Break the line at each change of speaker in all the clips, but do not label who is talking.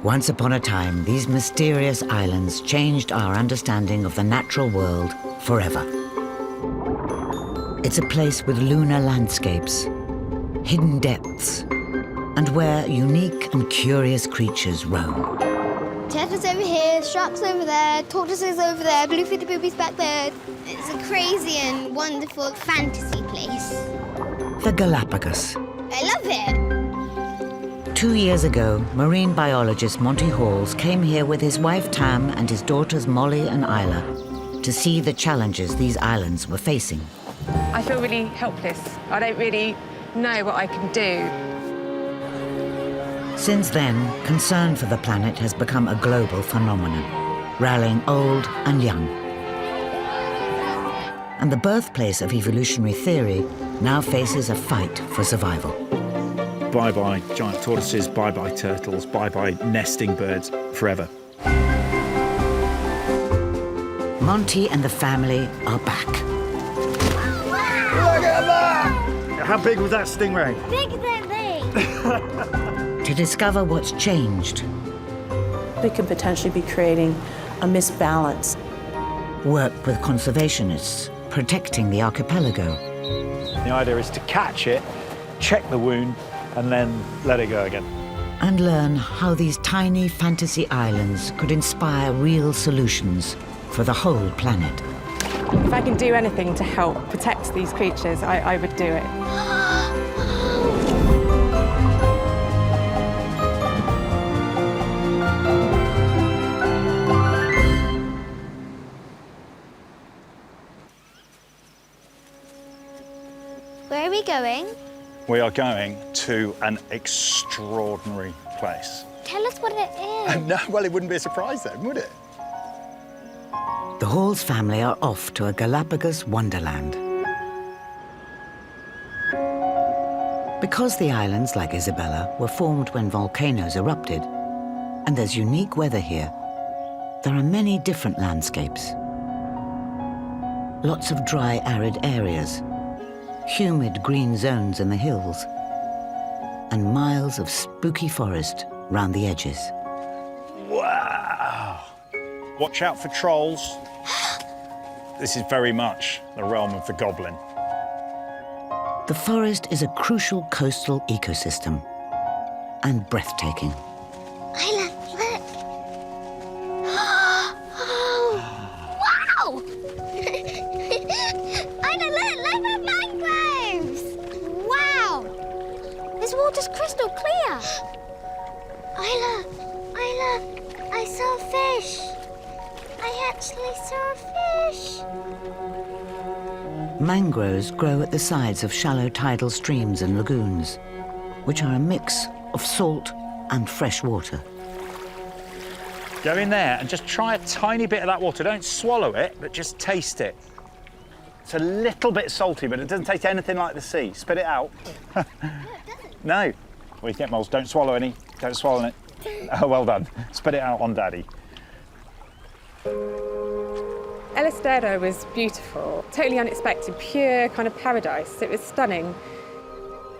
Once upon a time, these mysterious islands changed our understanding of the natural world forever. It's a place with lunar landscapes, hidden depths, and where unique and curious creatures roam.
Turtles over here, sharks over there, tortoises over there, bluefin the boobies back there. It's a crazy and wonderful fantasy place.
The Galapagos.
I love it.
2 years ago, marine biologist Monty Halls came here with his wife Tam and his daughters Molly and Isla to see the challenges these islands were facing.
I feel really helpless. I don't really know what I can do.
Since then, concern for the planet has become a global phenomenon, rallying old and young. And the birthplace of evolutionary theory now faces a fight for survival.
Bye-bye giant tortoises, bye-bye turtles, bye-bye nesting birds, forever.
Monty and the family are back.
Look at that! How big was that stingray?
Bigger than me.
To discover what's changed.
We could potentially be creating a misbalance.
Work with conservationists, protecting the archipelago.
The idea is to catch it, check the wound, and then let it go again.
And learn how these tiny fantasy islands could inspire real solutions for the whole planet.
If I can do anything to help protect these creatures, I would do it.
Where are we going?
We are going to an extraordinary place.
Tell us what it is.
No, well, it wouldn't be a surprise then, would it?
The Halls family are off to a Galapagos wonderland. Because the islands, like Isabella, were formed when volcanoes erupted, and there's unique weather here, there are many different landscapes. Lots of dry, arid areas, humid green zones in the hills, and miles of spooky forest round the edges.
Wow! Watch out for trolls. This is very much the realm of the goblin.
The forest is a crucial coastal ecosystem and breathtaking.
Isla, look. Oh, wow! Isla, look at mangroves! Wow! This water's crystal clear. Isla, I saw a fish. I actually saw a fish.
Mangroves grow at the sides of shallow tidal streams and lagoons, which are a mix of salt and fresh water.
Go in there and just try a tiny bit of that water. Don't swallow it, but just taste it. It's a little bit salty, but it doesn't taste anything like the sea. Spit it out. No. What do you think, Moles? Don't swallow any. Don't swallow it. Oh, well done. Spit it out on Daddy.
El Estero was beautiful, totally unexpected, pure kind of paradise. It was stunning.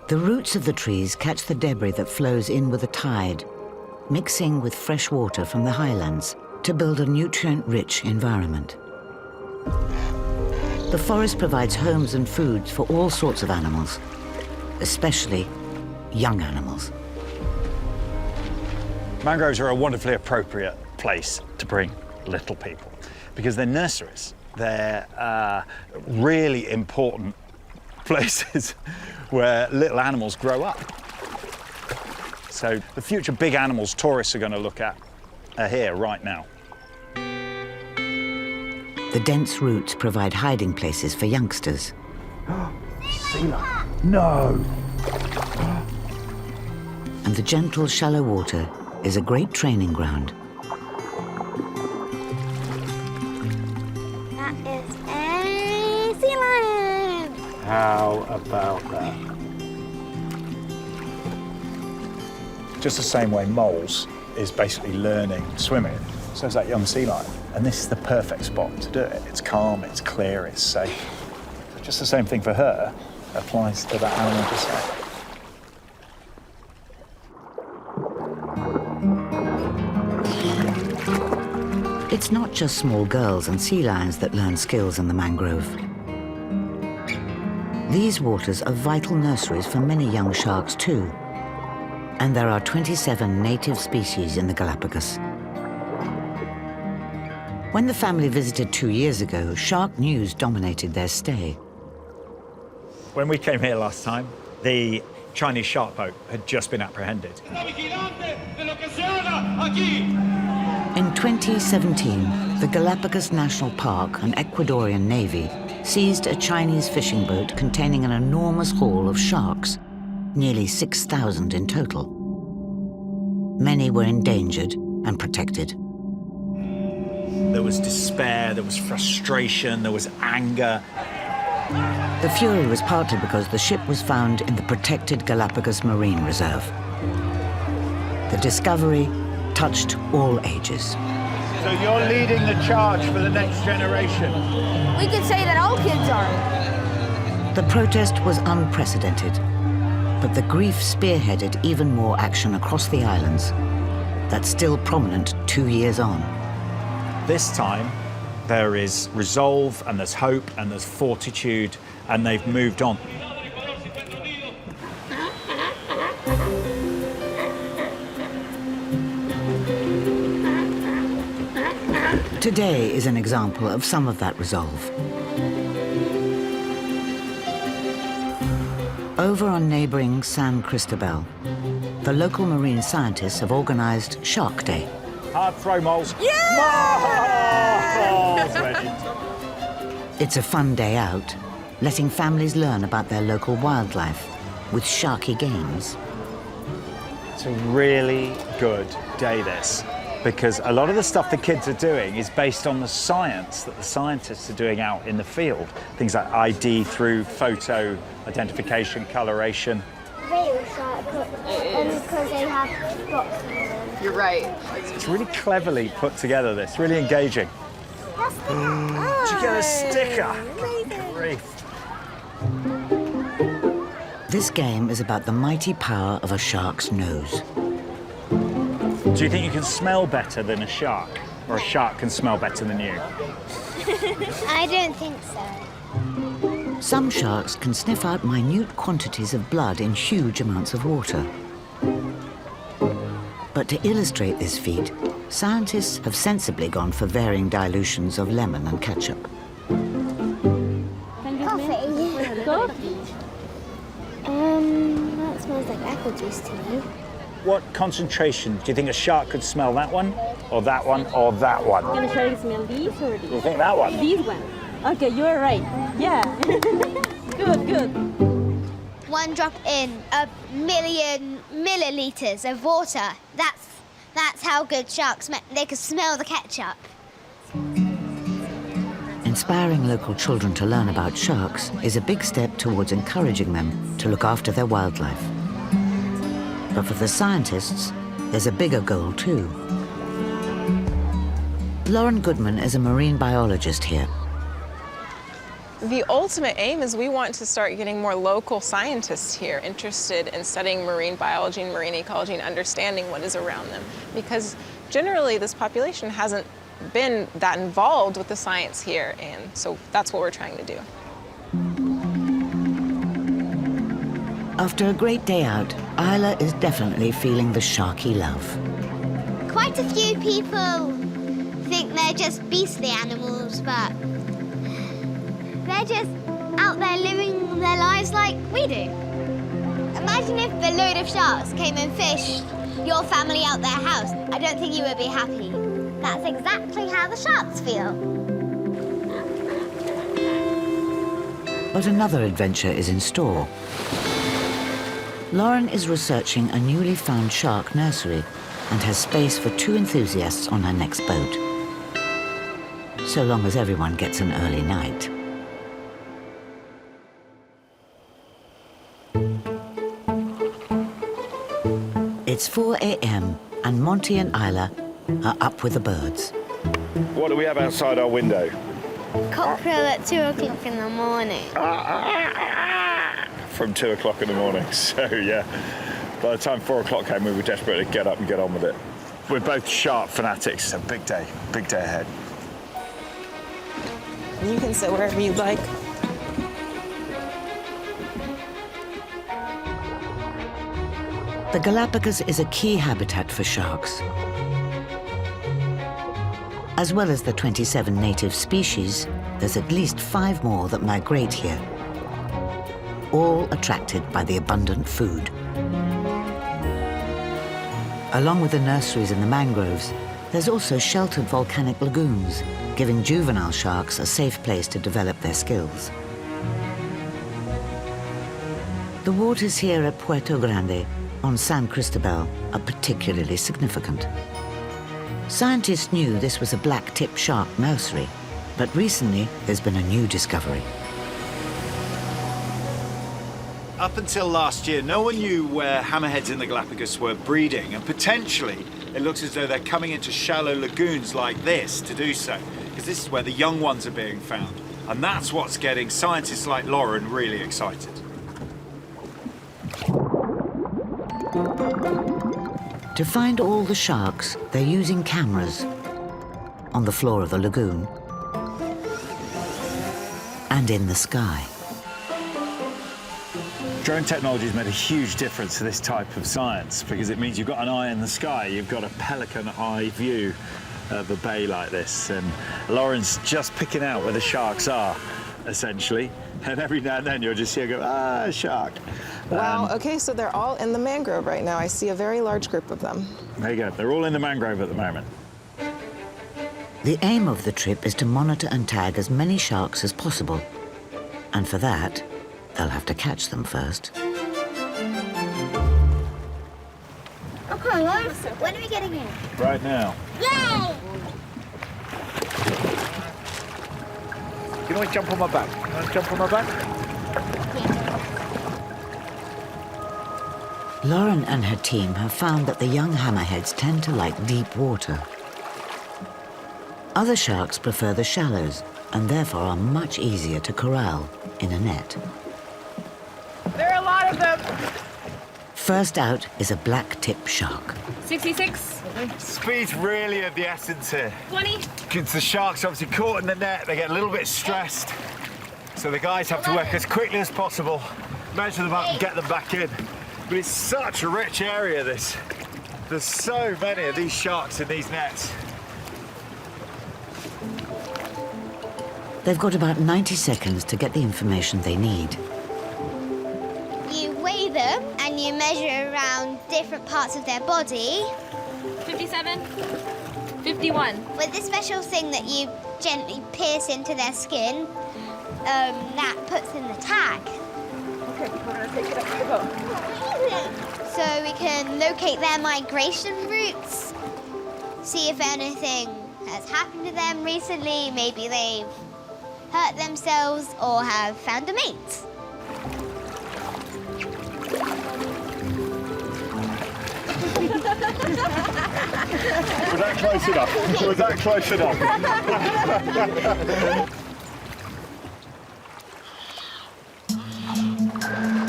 The roots of the trees catch the debris that flows in with the tide, mixing with fresh water from the highlands to build a nutrient-rich environment. The forest provides homes and foods for all sorts of animals, especially young animals.
Mangroves are a wonderfully appropriate place to bring little people because they're nurseries. They're really important places where little animals grow up. So the future big animals tourists are going to look at are here right now.
The dense roots provide hiding places for youngsters.
Sea lion? No!
And the gentle, shallow water is a great training ground.
That is a sea lion.
How about that? Just the same way moles is basically learning swimming, so is that young sea lion. And this is the perfect spot to do it. It's calm, it's clear, it's safe. Just the same thing for her applies to that animal just like.
It's not just small girls and sea lions that learn skills in the mangrove. These waters are vital nurseries for many young sharks too. And there are 27 native species in the Galapagos. When the family visited 2 years ago, shark news dominated their stay.
When we came here last time, the Chinese shark boat had just been apprehended.
In 2017, the Galapagos National Park and Ecuadorian Navy seized a Chinese fishing boat containing an enormous haul of sharks, nearly 6,000 in total. Many were endangered and protected.
There was despair, there was frustration, there was anger.
The fury was partly because the ship was found in the protected Galapagos Marine Reserve. The discovery touched all ages.
So you're leading the charge for the next generation.
We could say that all kids are.
The protest was unprecedented, but the grief spearheaded even more action across the islands. That's still prominent 2 years on.
This time, there is resolve and there's hope and there's fortitude, and they've moved on.
Today is an example of some of that resolve. Over on neighboring San Cristobal, the local marine scientists have organized Shark Day.
Hard throw, moles.
Yeah!
Moles, legend.
It's a fun day out, letting families learn about their local wildlife with sharky games.
It's a really good day, this, because a lot of the stuff the kids are doing is based on the science that the scientists are doing out in the field. Things like ID through photo identification, coloration.
Real shark, because they have spots on them.
You're right.
It's really cleverly put together, this, really engaging. Did you get a sticker? Good grief.
This game is about the mighty power of a shark's nose.
Do you think you can smell better than a shark? Or a shark can smell better than you?
I don't think so.
Some sharks can sniff out minute quantities of blood in huge amounts of water. But to illustrate this feat, scientists have sensibly gone for varying dilutions of lemon and ketchup.
Coffee. That smells like apple juice to me.
What concentration? Do you think a shark could smell that one, or that one, or that one?
Can a shark smell these or
Do you
these?
think that one?
These one. Okay, you're right. Yeah. Good.
1 drop in 1,000,000 milliliters of water. That's how good sharks smell. They can smell the ketchup.
Inspiring local children to learn about sharks is a big step towards encouraging them to look after their wildlife. But for the scientists, there's a bigger goal too. Lauren Goodman is a marine biologist here.
The ultimate aim is we want to start getting more local scientists here interested in studying marine biology and marine ecology and understanding what is around them. Because generally this population hasn't been that involved with the science here, and so that's what we're trying to do.
After a great day out, Isla is definitely feeling the sharky love.
Quite a few people think they're just beastly animals, but they're just out there living their lives like we do. Imagine if a load of sharks came and fished your family out their house. I don't think you would be happy. That's exactly how the sharks feel.
But another adventure is in store. Lauren is researching a newly found shark nursery and has space for 2 enthusiasts on her next boat. So long as everyone gets an early night. It's 4 a.m. and Monty and Isla are up with the birds.
What do we have outside our window?
Cockerel at 2 o'clock in the morning.
From 2 o'clock in the morning. So yeah, by the time 4 o'clock came, we were desperate to get up and get on with it.
We're both shark fanatics. It's a big day ahead.
You can sit wherever you'd like.
The Galapagos is a key habitat for sharks. As well as the 27 native species, there's at least 5 more that migrate here, all attracted by the abundant food. Along with the nurseries and the mangroves, there's also sheltered volcanic lagoons, giving juvenile sharks a safe place to develop their skills. The waters here at Puerto Grande on San Cristobal are particularly significant. Scientists knew this was a black-tip shark nursery, but recently there's been a new discovery.
Up until last year, no one knew where hammerheads in the Galapagos were breeding, and potentially it looks as though they're coming into shallow lagoons like this to do so, because this is where the young ones are being found. And that's what's getting scientists like Lauren really excited.
To find all the sharks, they're using cameras on the floor of the lagoon and in the sky.
Drone technology has made a huge difference to this type of science because it means you've got an eye in the sky. You've got a pelican eye view of a bay like this. And Lauren's just picking out where the sharks are, essentially. And every now and then you'll just hear go, ah, shark.
Wow, okay, so they're all in the mangrove right now. I see a very large group of them.
There you go. They're all in the mangrove at the moment.
The aim of the trip is to monitor and tag as many sharks as possible. And for that, they'll have to catch them first.
Okay, when are we getting in?
Right now.
Yay!
You want to jump on my back? You want to jump on my back?
Lauren and her team have found that the young hammerheads tend to like deep water. Other sharks prefer the shallows and therefore are much easier to corral in a net.
There are a lot of them.
First out is a black-tip shark.
66,
Speed's really of the essence here.
20.
Because the sharks are obviously caught in the net, they get a little bit stressed. So the guys have to work as quickly as possible, measure them up and get them back in. But it's such a rich area, this. There's so many of these sharks in these nets.
They've got about 90 seconds to get the information they need.
You weigh them and you measure around different parts of their body
57, 51.
with this special thing that you gently pierce into their skin. That puts in the tag.
Okay, we're gonna take it up to the boat.
So we can locate their migration routes, see if anything has happened to them recently. Maybe they've hurt themselves or have found a mate.
Was that close enough? Was that close enough?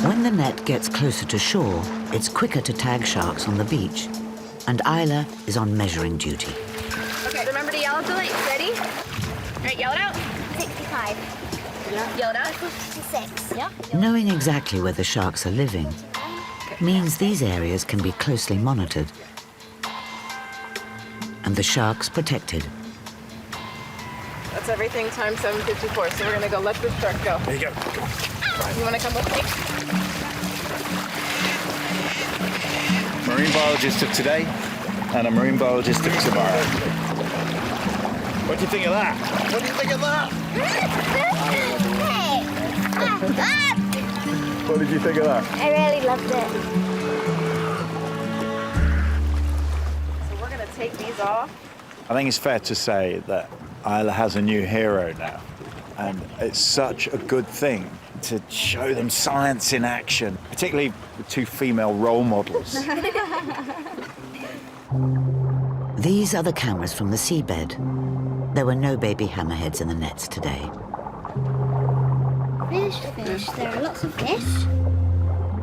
When the net gets closer to shore, it's quicker to tag sharks on the beach. And Isla is on measuring duty.
Okay, remember to yell at the lights. Ready? All right, yell it out.
65.
Yeah. Yell it out.
56.
Yeah.
Knowing exactly where the sharks are living means these areas can be closely monitored and the sharks protected.
That's everything times 754, so we're gonna go let this shark go.
There you go.
You wanna come with me?
Marine biologist of today and a marine biologist of tomorrow. What do you think of that? What do you think of that? What did you think of that?
I really loved it.
So we're gonna take these off.
I think it's fair to say that Isla has a new hero now. And it's such a good thing to show them science in action, particularly with 2 female role models.
These are the cameras from the seabed. There were no baby hammerheads in the nets today.
Fish. There are lots of fish.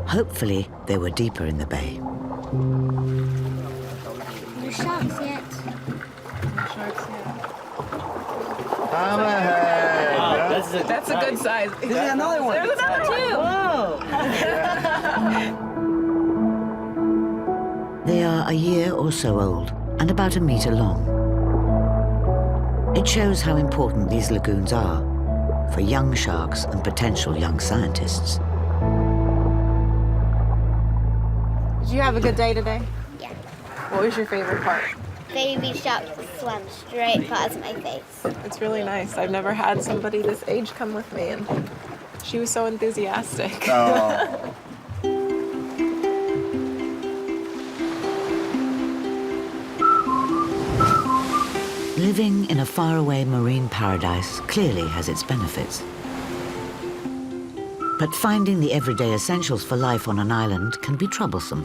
Hopefully, they were deeper in the bay.
sharks yet.
Hammerhead.
That's a good size.
This is another one.
There's another two.
They are a year or so old and about 1 meter long. It shows how important these lagoons are for young sharks and potential young scientists.
Did you have a good day today?
Yeah.
What was your favorite part?
Baby sharks swam straight past my face.
It's really nice. I've never had somebody this age come with me, and she was so enthusiastic.
Oh.
Living in a faraway marine paradise clearly has its benefits. But finding the everyday essentials for life on an island can be troublesome.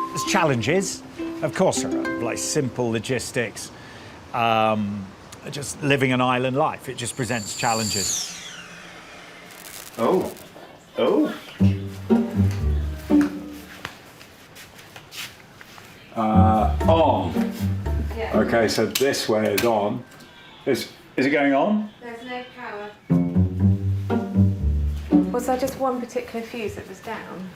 There's challenges, of course there are, like simple logistics, just living an island life, it just presents challenges.
Oh. On.
Yeah. Okay, so this way is on. Is it going on?
There's no power. Was there just one particular fuse that was down?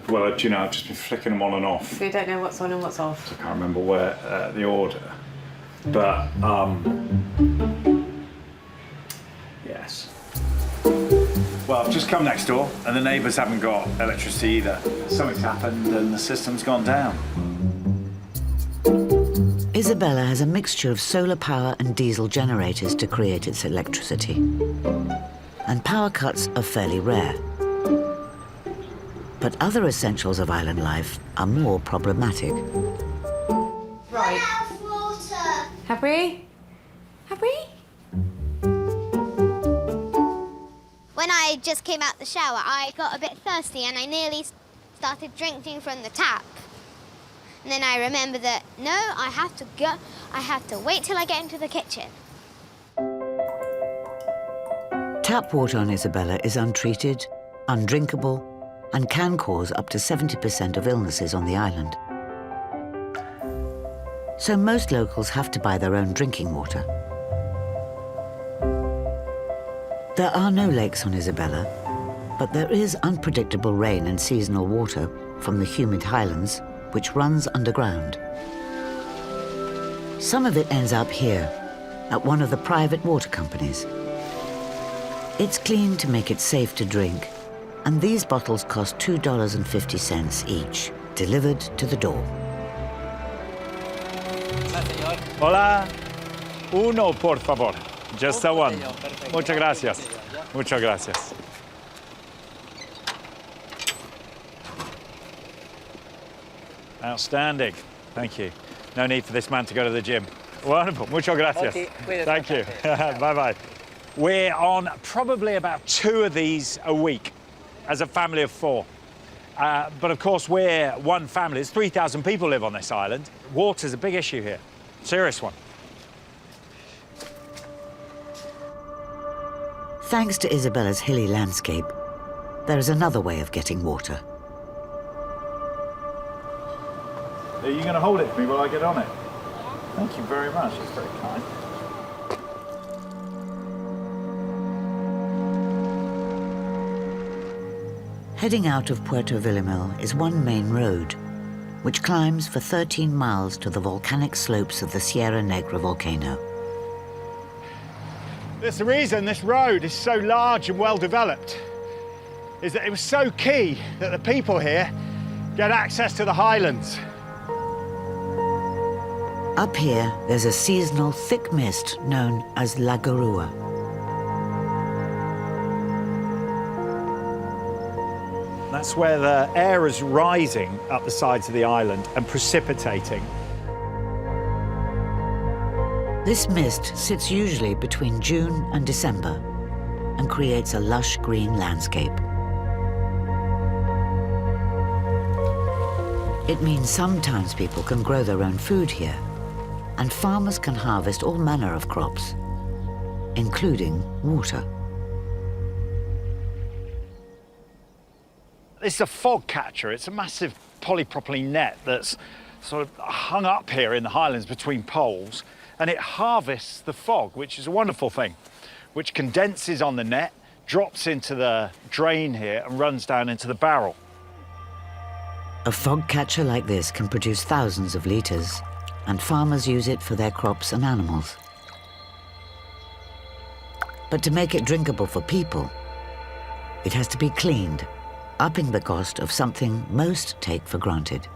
Well, do you know, I've just been flicking them on and off.
So you don't know what's on and what's off?
I can't remember where the order, but yes. Well, I've just come next door, and the neighbours haven't got electricity either. Something's happened, and the system's gone down.
Isabella has a mixture of solar power and diesel generators to create its electricity. And power cuts are fairly rare. But other essentials of island life are more problematic.
Right.
Water.
Have we? Have we?
When I just came out the shower, I got a bit thirsty and I nearly started drinking from the tap. And then I remembered that, no, I have to wait till I get into the kitchen.
Tap water on Isabella is untreated, undrinkable, and can cause up to 70% of illnesses on the island. So most locals have to buy their own drinking water. There are no lakes on Isabella, but there is unpredictable rain and seasonal water from the humid highlands, which runs underground. Some of it ends up here, at one of the private water companies. It's cleaned to make it safe to drink, and these bottles cost $2.50 each, delivered to the door.
Hola. Uno, por favor. Just the one. Muchas gracias. Muchas gracias. Outstanding. Thank you. No need for this man to go to the gym. Wonderful. Muchas gracias.
Okay.
Thank you. Bye-bye. We're on probably about 2 of these a week as a family of 4. But of course, we're one family. There's 3,000 people live on this island. Water's a big issue here. Serious one.
Thanks to Isabella's hilly landscape, there is another way of getting water.
Are you going to hold it for me while I get on it? Thank you very much. It's very kind.
Heading out of Puerto Villamil is one main road, which climbs for 13 miles to the volcanic slopes of the Sierra Negra volcano.
There's the reason this road is so large and well developed, is that it was so key that the people here get access to the highlands.
Up here, there's a seasonal thick mist known as La Garua.
That's where the air is rising up the sides of the island and precipitating.
This mist sits usually between June and December and creates a lush green landscape. It means some townspeople can grow their own food here, and farmers can harvest all manner of crops, including water.
This is a fog catcher. It's a massive polypropylene net that's sort of hung up here in the highlands between poles, and it harvests the fog, which is a wonderful thing, which condenses on the net, drops into the drain here and runs down into the barrel.
A fog catcher like this can produce thousands of litres, and farmers use it for their crops and animals. But to make it drinkable for people, it has to be cleaned, upping the cost of something most take for granted.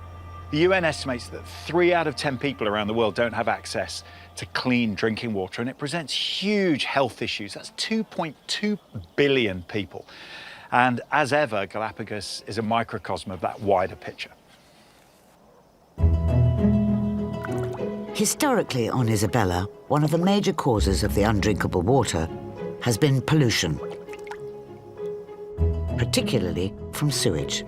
The UN estimates that 3 out of 10 people around the world don't have access to clean drinking water, and it presents huge health issues. That's 2.2 billion people. And as ever, Galapagos is a microcosm of that wider picture.
Historically on Isabella, one of the major causes of the undrinkable water has been pollution, particularly from sewage.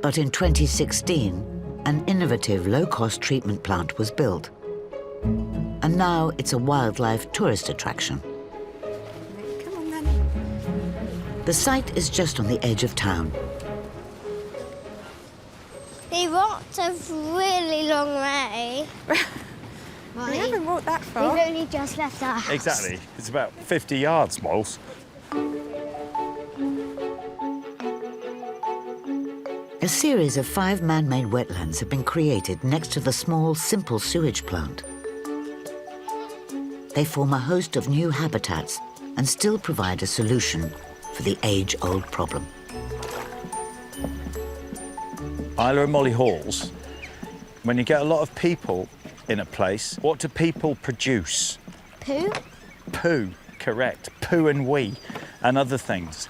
But in 2016, an innovative low-cost treatment plant was built. And now it's a wildlife tourist attraction.
Come on, then.
The site is just on the edge of town.
We walked a really long way.
We haven't walked that far.
We've only just left our house.
Exactly. It's about 50 yards, Moles.
A series of 5 man-made wetlands have been created next to the small, simple sewage plant. They form a host of new habitats and still provide a solution for the age-old problem.
Isla and Monty Halls, when you get a lot of people in a place, what do people produce?
Poo?
Poo, correct. Poo and wee and other things.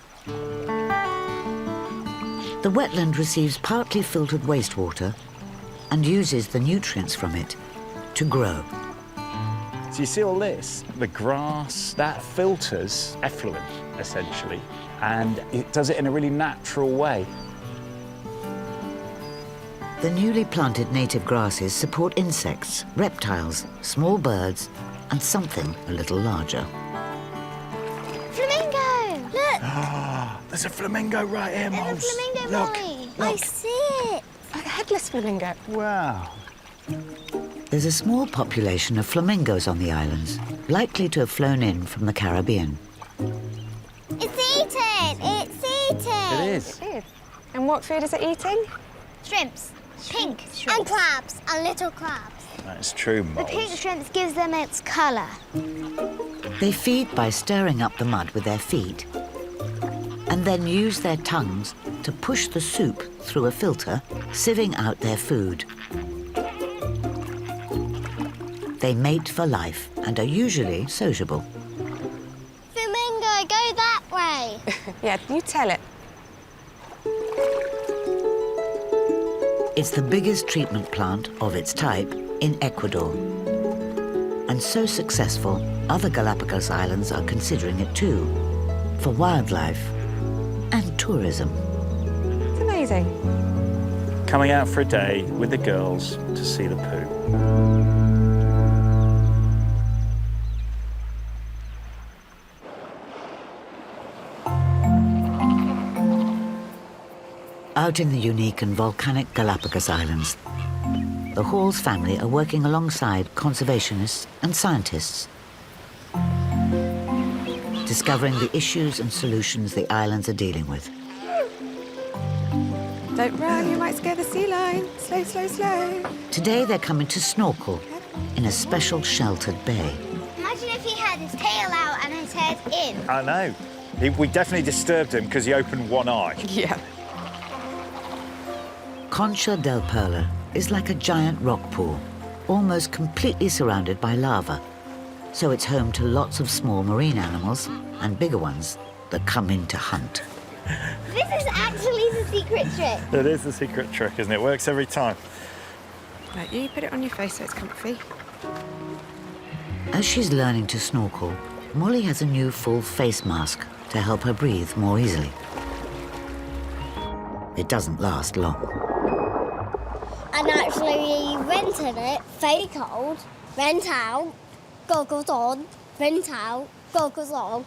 The wetland receives partly filtered wastewater and uses the nutrients from it to grow.
So you see all this, the grass, that filters effluent, essentially, and it does it in a really natural way.
The newly planted native grasses support insects, reptiles, small birds, and something a little larger.
Flamingo! Look!
Ah, there's a flamingo right here,
There's
Moles.
a flamingo,
Look,
Molly.
look.
I see it.
A headless flamingo.
Wow.
There's a small population of flamingos on the islands, likely to have flown in from the Caribbean.
It's eating! It's eating!
It is.
It is. And what food is it eating?
Shrimps. Pink. And crabs. And little crabs.
That's true,
The
Moles.
pink shrimps gives them its colour.
They feed by stirring up the mud with their feet and then use their tongues to push the soup through a filter, sieving out their food. They mate for life and are usually sociable.
Flamingo, go that way.
Yeah, you tell it.
It's the biggest treatment plant of its type in Ecuador. And so successful, other Galapagos Islands are considering it too, for wildlife and tourism.
It's amazing.
Coming out for a day with the girls to see the poo.
Out in the unique and volcanic Galapagos Islands, the Halls family are working alongside conservationists and scientists, discovering the issues and solutions the islands are dealing with.
Don't run, you might scare the sea lion. Slow, slow, slow.
Today they're coming to snorkel in a special sheltered bay.
Imagine if he had his tail out and his head in.
I know. We definitely disturbed him because he opened one eye.
Yeah.
Concha del Perla is like a giant rock pool, almost completely surrounded by lava. So it's home to lots of small marine animals and bigger ones that come in to hunt.
This is actually the secret trick.
It is the secret trick, isn't it? It works every time.
Right, you put it on your face so it's comfy.
As she's learning to snorkel, Molly has a new full face mask to help her breathe more easily. It doesn't last long.
And actually rented it, very cold, rent out, goggles on, rent out, goggles on.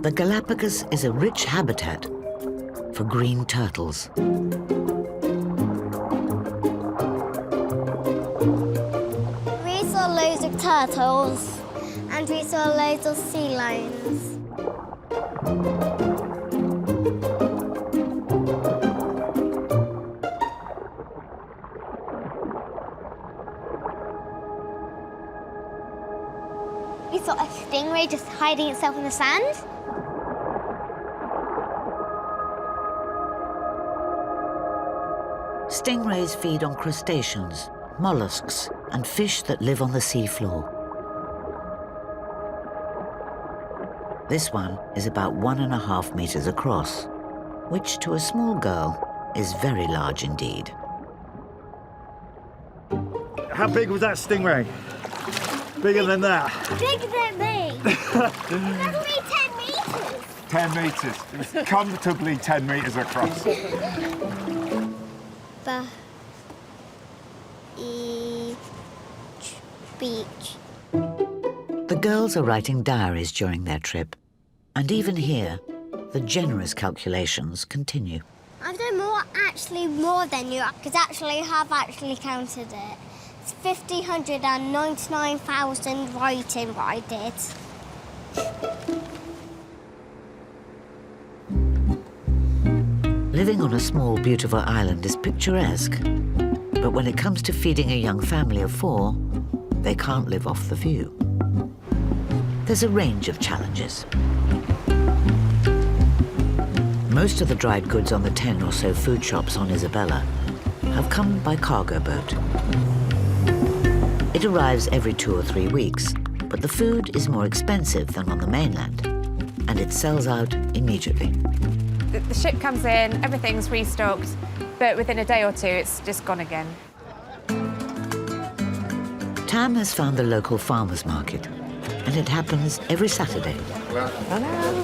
The Galapagos is a rich habitat for green turtles.
We saw loads of turtles and we saw loads of sea lions. We saw a stingray just hiding itself in the sand.
Stingrays feed on crustaceans, mollusks, and fish that live on the seafloor. This one is about 1.5 meters across, which to a small girl is very large indeed.
How big was that stingray? Bigger than that?
Bigger than me. That's only 10 meters.
10 metres. It was comfortably 10 metres across.
Beach.
The girls are writing diaries during their trip, and even here, the generous calculations continue.
I've done more than you, because I have counted it. It's 1,599,000 writing what I did.
Living on a small, beautiful island is picturesque, but when it comes to feeding a young family of 4, they can't live off the view. There's a range of challenges. Most of the dried goods on the 10 or so food shops on Isabella have come by cargo boat. It arrives every 2 or 3 weeks, but the food is more expensive than on the mainland, and it sells out immediately.
The ship comes in, everything's restocked, but within a day or 2, it's just gone again.
Tam has found the local farmers market, and it happens every Saturday.
Hello.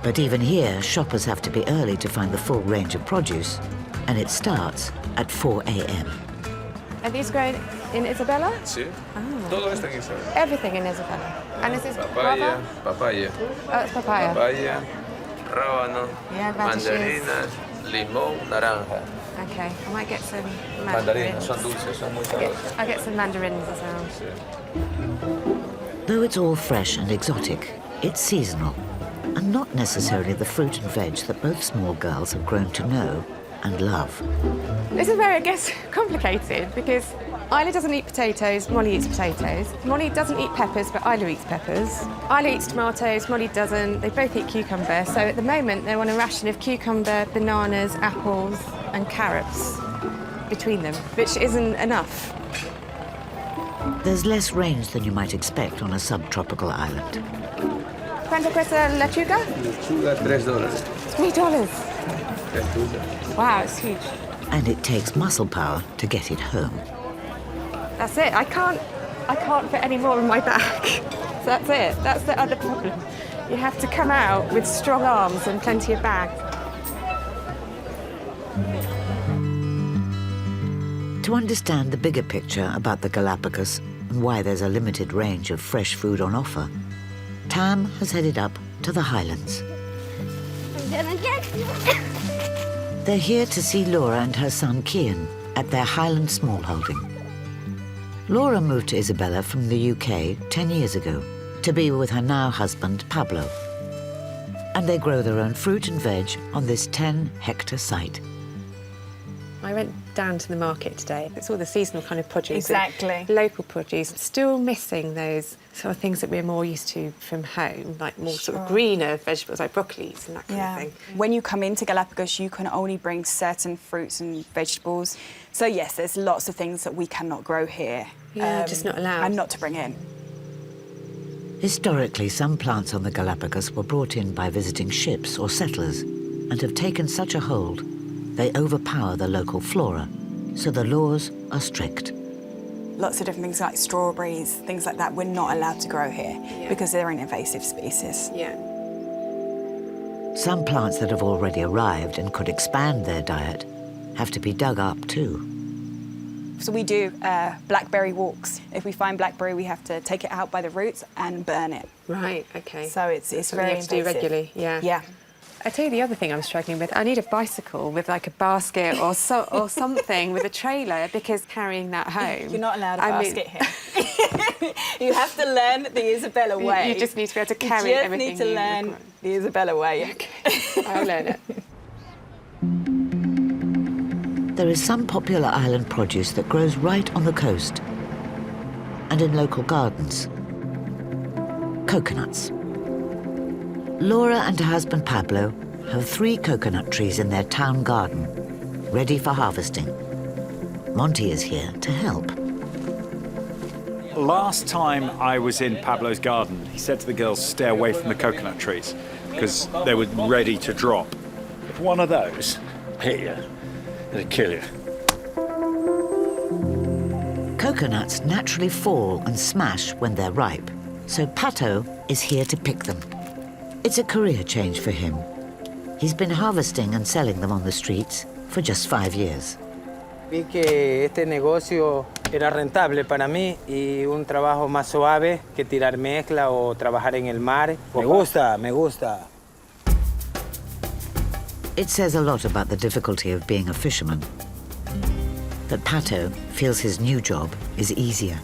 But even here, shoppers have to be early to find the full range of produce, and it starts at 4 a.m.
Are these grown in Isabella?
Sí. Todo está en Isabella.
Everything in Isabella. And is this
Papaya,
guava?
papaya.
Oh, it's papaya.
Papaya, rábano,
Yeah, radishes.
mandarinas, limón, naranja.
Okay, I might get some
Mandarinas
mandarins.
son dulces, son muy sabrosas.
I'll get some mandarins as well.
Sí.
Though it's all fresh and exotic, it's seasonal, and not necessarily the fruit and veg that both small girls have grown to know and love.
This is where it gets complicated because Isla doesn't eat potatoes, Molly eats potatoes. Molly doesn't eat peppers, but Isla eats peppers. Isla eats tomatoes, Molly doesn't. They both eat cucumber. So at the moment, they're on a ration of cucumber, bananas, apples, and carrots between them, which isn't enough.
There's less range than you might expect on a subtropical island.
¿Cuánto cuesta lechuga?
Lechuga, $3.
$3.
$3.
Wow, it's huge.
And it takes muscle power to get it home.
That's it. I can't fit any more in my bag. So that's it. That's the other problem. You have to come out with strong arms and plenty of bags.
To understand the bigger picture about the Galapagos and why there's a limited range of fresh food on offer, Tam has headed up to the Highlands. They're here to see Laura and her son Kian at their Highland smallholding. Laura moved to Isabella from the UK 10 years ago to be with her now husband Pablo. And they grow their own fruit and veg on this 10-hectare site.
I went down to the market today. It's all the seasonal kind of produce.
Exactly.
Local produce. Still missing those sort of things that we're more used to from home, like more sort of greener vegetables, like broccolis and that kind of thing.
When you come into Galapagos, you can only bring certain fruits and vegetables. So yes, there's lots of things that we cannot grow here.
Yeah, just not allowed.
And not to bring in.
Historically, some plants on the Galapagos were brought in by visiting ships or settlers and have taken such a hold they overpower the local flora, so the laws are strict.
Lots of different things like strawberries, things like that, we're not allowed to grow here because they're an invasive species.
Yeah.
Some plants that have already arrived and could expand their diet have to be dug up too.
So we do blackberry walks. If we find blackberry, we have to take it out by the roots and burn it.
Right, okay.
So it's very
you have to do
invasive.
regularly, yeah.
Yeah.
I tell you the other thing I'm struggling with. I need a bicycle with like a basket or something with a trailer, because carrying that home.
You're not allowed a basket here. You have to learn the Isabella way.
You just need to be able to carry everything.
You just need to learn the Isabella way.
Okay. I'll learn it.
There is some popular island produce that grows right on the coast and in local gardens. Coconuts. Laura and her husband Pablo have 3 coconut trees in their town garden, ready for harvesting. Monty is here to help.
Last time I was in Pablo's garden, he said to the girls, stay away from the coconut trees because they were ready to drop. If one of those hit you, it'll kill you.
Coconuts naturally fall and smash when they're ripe, so Pato is here to pick them. It's a career change for him. He's been harvesting and selling them on the streets for just 5 years.
Vi que este negocio era rentable para mí y un trabajo más suave que tirar mezcla o trabajar en el mar. Me gusta.
It says a lot about the difficulty of being a fisherman. But Pato feels his new job is easier.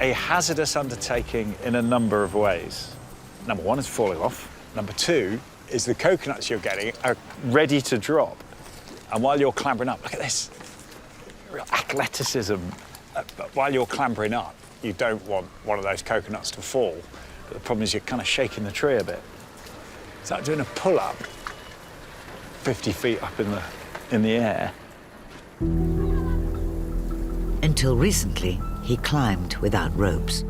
A hazardous undertaking in a number of ways. Number 1 is falling off. Number 2 is the coconuts you're getting are ready to drop. And while you're clambering up, look at this, real athleticism. But while you're clambering up, you don't want one of those coconuts to fall. But the problem is you're kind of shaking the tree a bit. It's like doing a pull-up 50 feet up in the air.
Until recently, he climbed without ropes.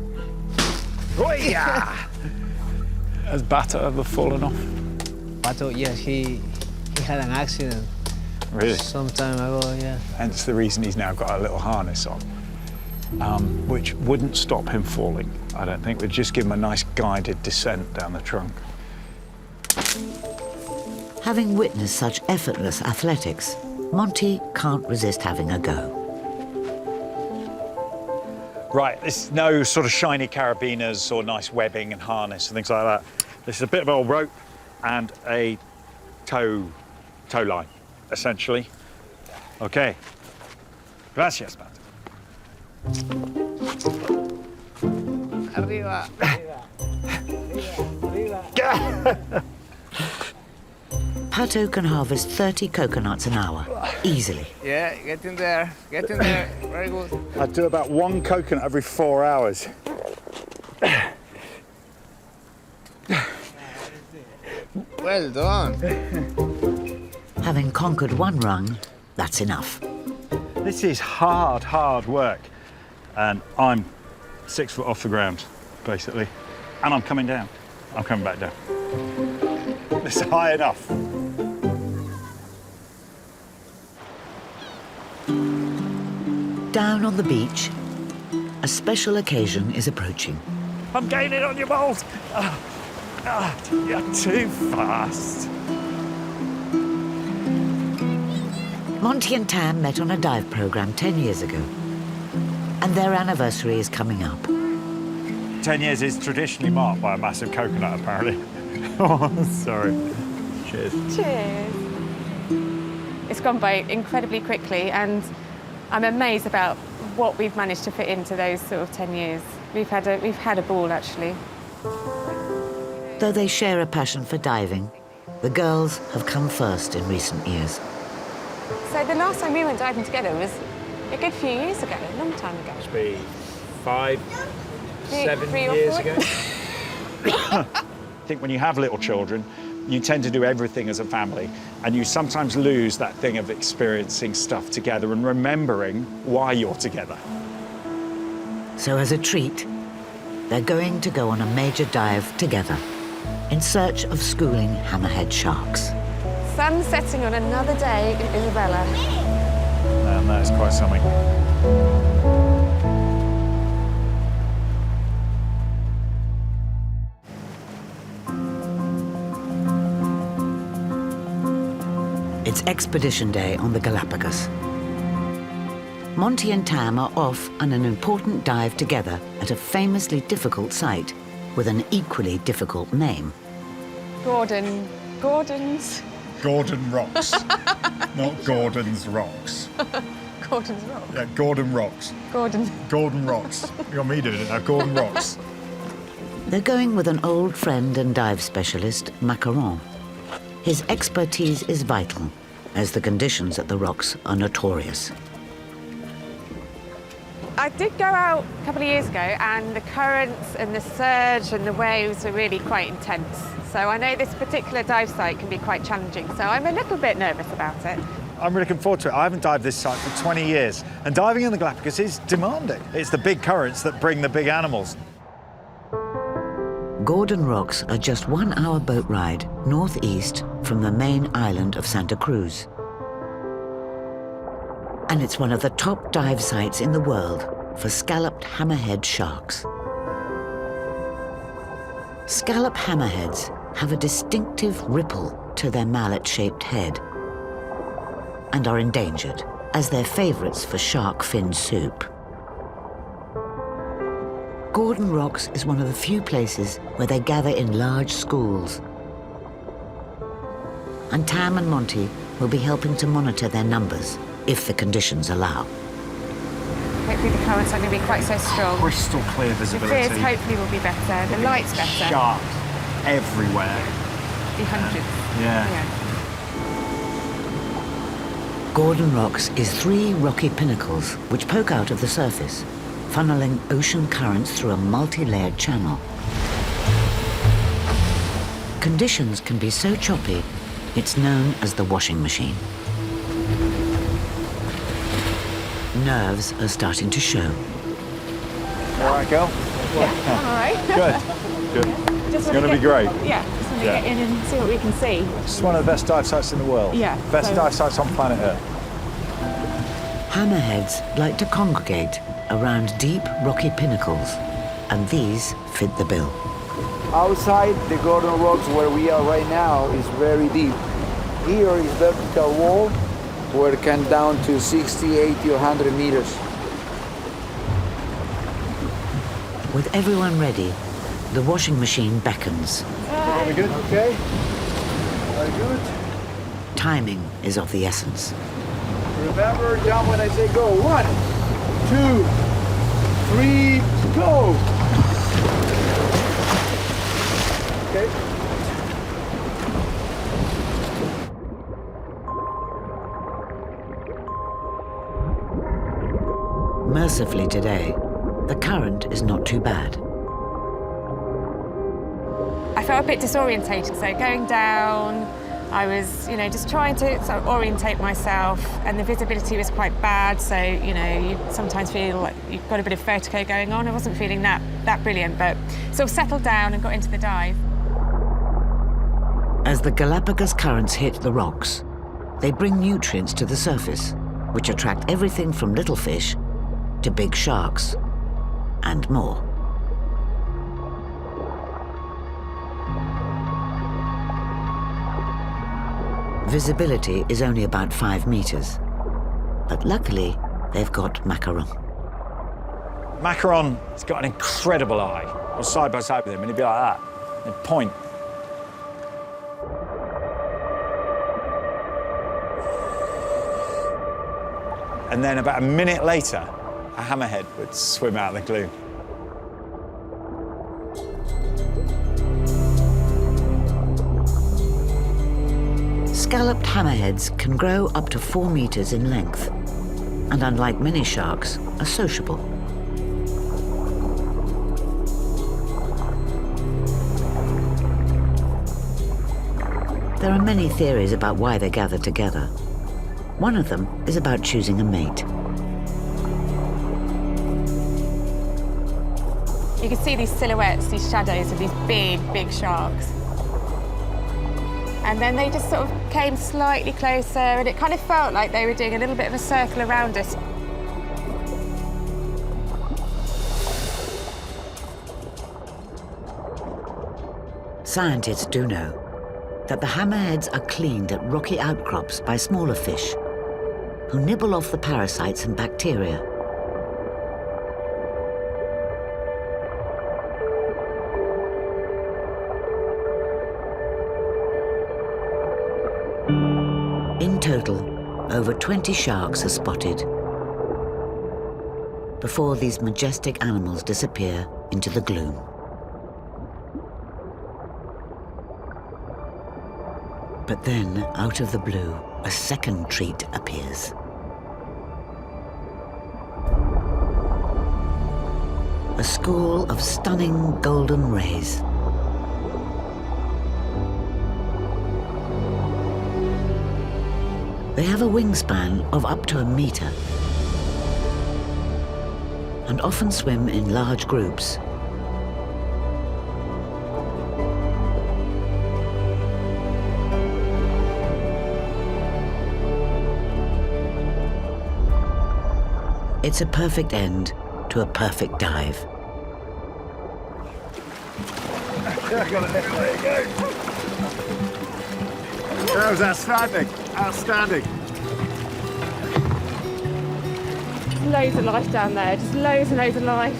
Oh, yeah! Has Bato ever fallen off?
Pato, yes, he had an accident.
Really?
Some time ago, yeah.
Hence the reason he's now got a little harness on, which wouldn't stop him falling, I don't think. Would just give him a nice guided descent down the trunk.
Having witnessed such effortless athletics, Monty can't resist having a go.
Right, this is no sort of shiny carabiners or nice webbing and harness and things like that. This is a bit of old rope and a tow line, essentially. Okay. Gracias, Pat.
Arriba.
Pato can harvest 30 coconuts an hour, easily.
Yeah, get in there, very good.
I do about 1 coconut every 4 hours.
Well done.
Having conquered 1 rung, that's enough.
This is hard work. And I'm 6 foot off the ground, basically. And I'm coming down. I'm coming back down. It's high enough.
Down on the beach, a special occasion is approaching.
I'm gaining on you both. You're too fast.
Monty and Tam met on a dive program 10 years ago, and their anniversary is coming up.
10 years is traditionally marked by a massive coconut, apparently. Oh, sorry. Cheers.
Cheers. It's gone by incredibly quickly, and I'm amazed about what we've managed to fit into those sort of 10 years. We've had a ball, actually.
Though they share a passion for diving, the girls have come first in recent years.
So the last time we went diving together was a good few years ago, a long time ago.
Must be 5, 7
3 or
years
4.
ago. I think when you have little children, you tend to do everything as a family, and you sometimes lose that thing of experiencing stuff together and remembering why you're together.
So as a treat, they're going to go on a major dive together in search of schooling hammerhead sharks.
Sun setting on another day in Isabella.
And that is quite something.
It's It's expedition day on the Galapagos. Monty and Tam are off on an important dive together at a famously difficult site with an equally difficult name.
Gordon's.
Gordon Rocks, not Gordon's Rocks.
Gordon's Rock.
Yeah, Gordon Rocks. Gordon Rocks. You got me doing it now, Gordon Rocks.
They're going with an old friend and dive specialist, Macaron. His expertise is vital, as the conditions at the rocks are notorious.
I did go out a couple of years ago, and the currents and the surge and the waves are really quite intense. So I know this particular dive site can be quite challenging, so I'm a little bit nervous about it.
I'm really looking forward to it. I haven't dived this site for 20 years, and diving in the Galapagos is demanding. It's the big currents that bring the big animals.
Gordon Rocks are just 1 hour boat ride northeast from the main island of Santa Cruz. And it's one of the top dive sites in the world for scalloped hammerhead sharks. Scallop hammerheads have a distinctive ripple to their mallet-shaped head and are endangered as they're favorites for shark fin soup. Gordon Rocks is one of the few places where they gather in large schools. And Tam and Monty will be helping to monitor their numbers if the conditions allow.
Hopefully the currents aren't going to be quite so strong.
Crystal clear visibility.
The clears hopefully will be better. The light's better.
Sharks everywhere.
The hundreds.
Yeah.
Gordon Rocks is 3 rocky pinnacles which poke out of the surface, funneling ocean currents through a multi-layered channel. Conditions can be so choppy, it's known as the washing machine. Nerves are starting to show.
All right, girl?
Yeah, all right.
Good. It's going to be great.
Yeah, just want to get in and see what we can see.
It's one of the best dive sites in the world.
Yeah.
Best dive sites on planet Earth.
Hammerheads like to congregate around deep rocky pinnacles, and these fit the bill.
Outside the Gordon Rocks where we are right now is very deep. Here is vertical wall where it can down to 60, 80, 100 meters.
With everyone ready, the washing machine beckons.
Very good.
Okay. Very good.
Timing is of the essence.
Remember, jump when I say go. 1, 2, 3, go. Okay.
Mercifully today, the current is not too bad.
I felt a bit disorientated, so going down, I was, just trying to sort of orientate myself, and the visibility was quite bad, so, you sometimes feel like you've got a bit of vertigo going on. I wasn't feeling that brilliant, but sort of settled down and got into the dive.
As the Galapagos currents hit the rocks, they bring nutrients to the surface, which attract everything from little fish to big sharks and more. Visibility is only about 5 meters, but luckily they've got Macaron.
Macaron has got an incredible eye. I was side by side with him and he'd be like that. He'd point. And then about a minute later, a hammerhead would swim out of the gloom.
Scalloped hammerheads can grow up to 4 meters in length, and unlike many sharks, are sociable. There are many theories about why they gather together. One of them is about choosing a mate.
You can see these silhouettes, these shadows of these big sharks. And then they just sort of came slightly closer, and it kind of felt like they were doing a little bit of a circle around us.
Scientists do know that the hammerheads are cleaned at rocky outcrops by smaller fish, who nibble off the parasites and bacteria. In total, over 20 sharks are spotted before these majestic animals disappear into the gloom. But then, out of the blue, a second treat appears. A school of stunning golden rays. They have a wingspan of up to 1 meter and often swim in large groups. It's a perfect end to a perfect dive.
I got it. There you go. That was outstanding. Outstanding.
Loads of life down there, just loads and loads of life.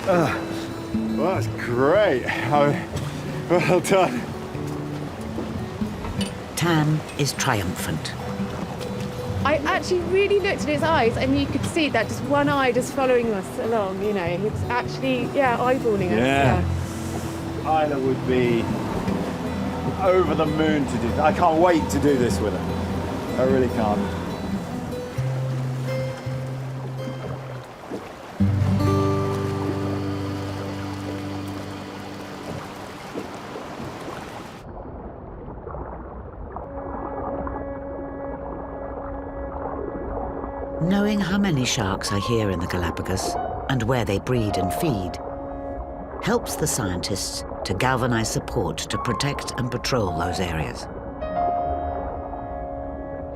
Well, that's great. Well done.
Tam is triumphant.
I actually really looked at his eyes and you could see that just one eye just following us along, you know. It's actually, eyeballing us.
Yeah. Isla would be over the moon to do. I can't wait to do this with her. I really can't.
Knowing how many sharks are here in the Galapagos and where they breed and feed helps the scientists to galvanize support to protect and patrol those areas.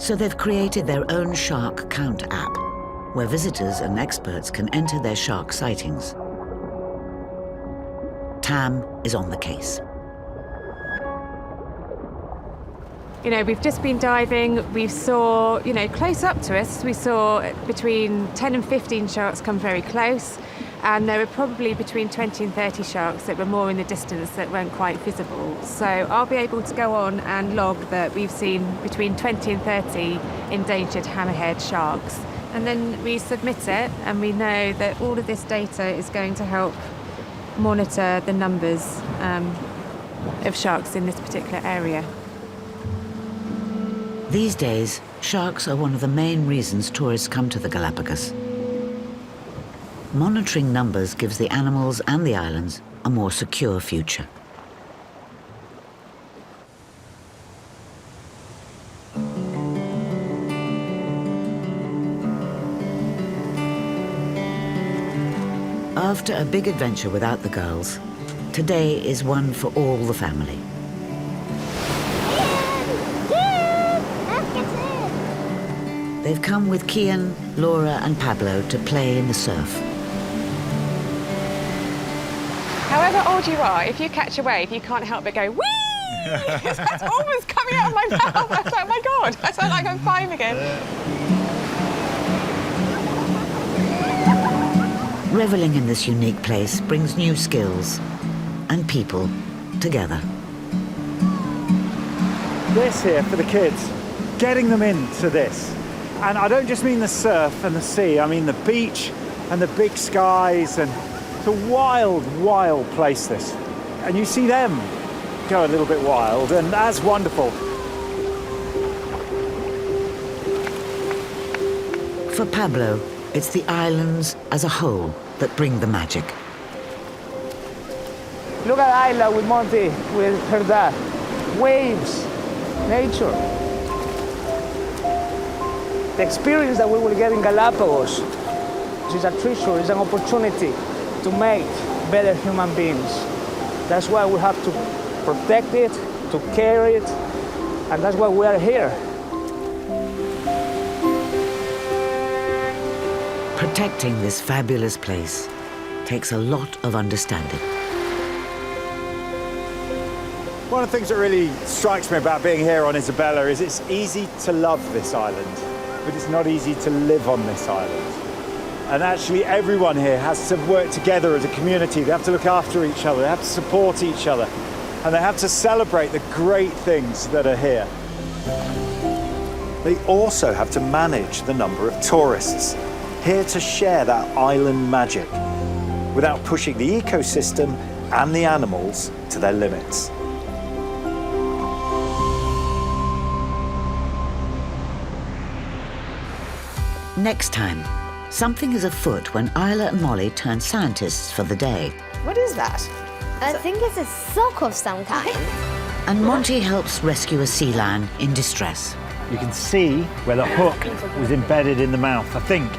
So they've created their own shark count app, where visitors and experts can enter their shark sightings. Tam is on the case.
You know, we've just been diving, we saw, close up to us, we saw between 10 and 15 sharks come very close, and there were probably between 20 and 30 sharks that were more in the distance that weren't quite visible. So I'll be able to go on and log that we've seen between 20 and 30 endangered hammerhead sharks. And then we submit it, and we know that all of this data is going to help monitor the numbers of sharks in this particular area.
These days, sharks are one of the main reasons tourists come to the Galapagos. Monitoring numbers gives the animals and the islands a more secure future. After a big adventure without the girls, today is one for all the family. They've come with Kian, Laura and Pablo to play in the surf.
However old you are, if you catch a wave, you can't help but go, whee! That's almost coming out of my mouth. I was like, oh my God, I sound like I'm 5 again.
Reveling in this unique place brings new skills and people together.
This here for the kids, getting them into this. And I don't just mean the surf and the sea, I mean the beach and the big skies, and it's a wild, wild place, this. And you see them go a little bit wild, and that's wonderful.
For Pablo, it's the islands as a whole that bring the magic.
Look at Isla with Monty, with her dad. Waves, nature. The experience that we will get in Galapagos is a treasure, is an opportunity to make better human beings. That's why we have to protect it, to care it, and that's why we are here.
Protecting this fabulous place takes a lot of understanding.
One of the things that really strikes me about being here on Isabella is it's easy to love this island, but it's not easy to live on this island. And actually everyone here has to work together as a community. They have to look after each other, they have to support each other, and they have to celebrate the great things that are here. They also have to manage the number of tourists, here to share that island magic, without pushing the ecosystem and the animals to their limits.
Next time, something is afoot when Isla and Molly turn scientists for the day.
What is that?
I think it's a sock of some kind.
And Monty helps rescue a sea lion in distress.
You can see where the hook was embedded in the mouth. I think